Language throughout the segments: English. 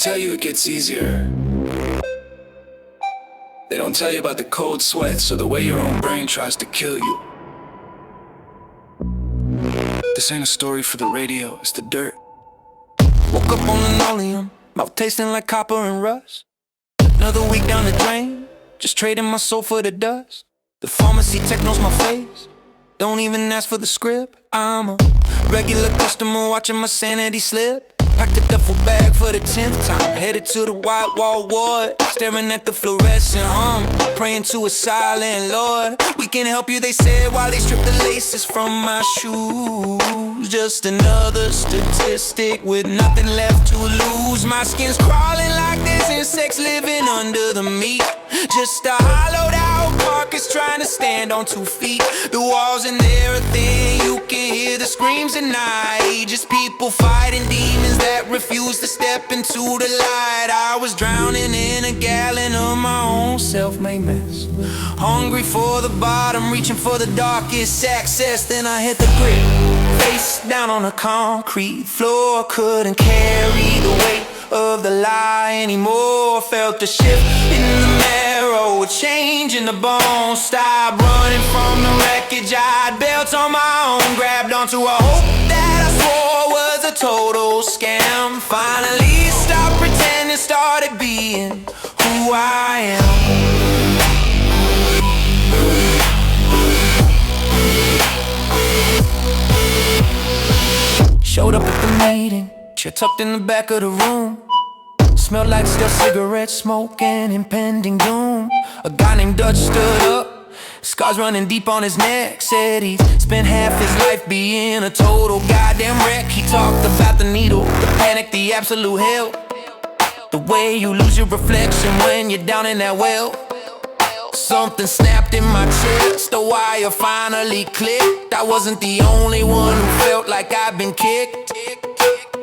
tell you it gets easier. They don't tell you about the cold sweats or the way your own brain tries to kill you. This ain't a story for the radio, it's the dirt. Woke up on linoleum, mouth tasting like copper and rust. Another week down the drain, just trading my soul for the dust. The pharmacy tech knows my face, don't even ask for the script. I'm a regular customer watching my sanity slip. Packed a duffel bag for the 10th time, headed to the white wall ward, staring at the fluorescent hum, praying to a silent Lord. We can help you, they said, while they strip the laces from my shoes. Just another statistic with nothing left to lose. My skin's crawling like there's insects living under the meat. Just a hollowed out carcass trying to stand on 2 feet. The walls in there are thin, you can hear the screams at night. Just people fighting demons that refuse to step into the light. I was drowning in a gallon of my own self-made mess, hungry for the bottom, reaching for the darkest access. Then I hit the grid, face down on the concrete floor. Couldn't carry the weight of the lie anymore. Felt the shift in the marrow, a change in the bone. Stopped running from the wreckage I'd built on my own. Grabbed onto a hope that I swore was a total scam. Finally stopped pretending, started being who I am. Showed up at the meeting, chair tucked in the back of the room. Smelled like stale cigarette smoke and impending doom. A guy named Dutch stood up, scars running deep on his neck. Said he'd spent half his life being a total goddamn wreck. He talked about the needle, the panic, the absolute hell, the way you lose your reflection when you're down in that well. Something snapped in my chest, the wire finally clicked. I wasn't the only one who felt like I'd been kicked.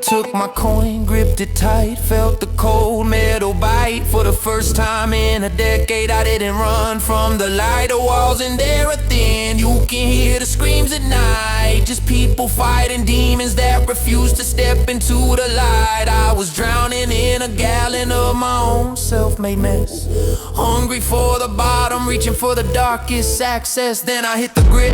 Took my coin, gripped it tight, felt the cold metal bite. For the first time in a decade, I didn't run from the light. The walls in there are thin, you can hear the screams at night. Just people fighting demons that refuse to step into the light. I was drowning in a gallon of my own self-made mess, hungry for the bottom, reaching for the darkest access. Then I hit the grit,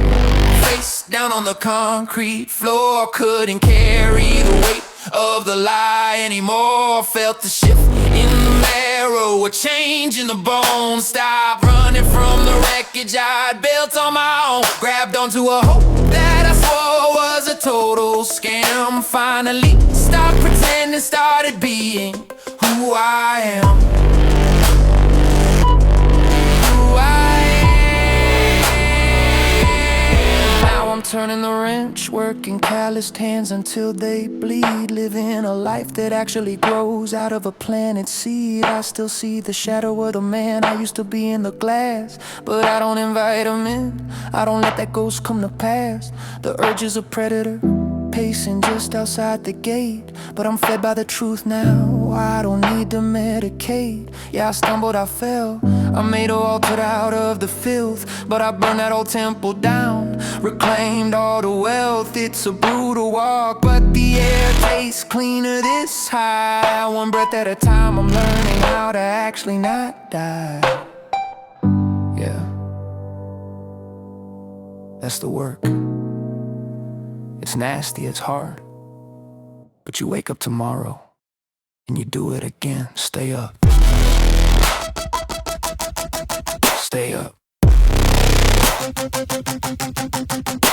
face down on the concrete floor. Couldn't carry the weight of the lie anymore. Felt the shift in the marrow, a change in the bones. Stopped running from the wreckage I'd built on my own. Grabbed onto a hope that I swore was a total scam. Finally stopped pretending, started being who I am. Who I am. Now I'm turning the wrench, working calloused hands until they bleed. Living a life that actually grows out of a planted seed. I still see the shadow of the man I used to be in the glass, but I don't invite him in, I don't let that ghost come to pass. The urge is a predator, pacing just outside the gate. But I'm fed by the truth now, I don't need to medicate. Yeah, I stumbled, I fell, I made a altar out of the filth, but I burned that old temple down, reclaimed all the wealth. It's a brutal walk, but the air tastes cleaner this high. One breath at a time, I'm learning how to actually not die. Yeah, that's the work. It's nasty, it's hard, but you wake up tomorrow and you do it again. Stay up. Stay up.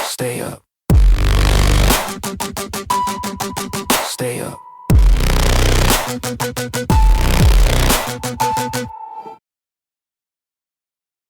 Stay up. Stay up.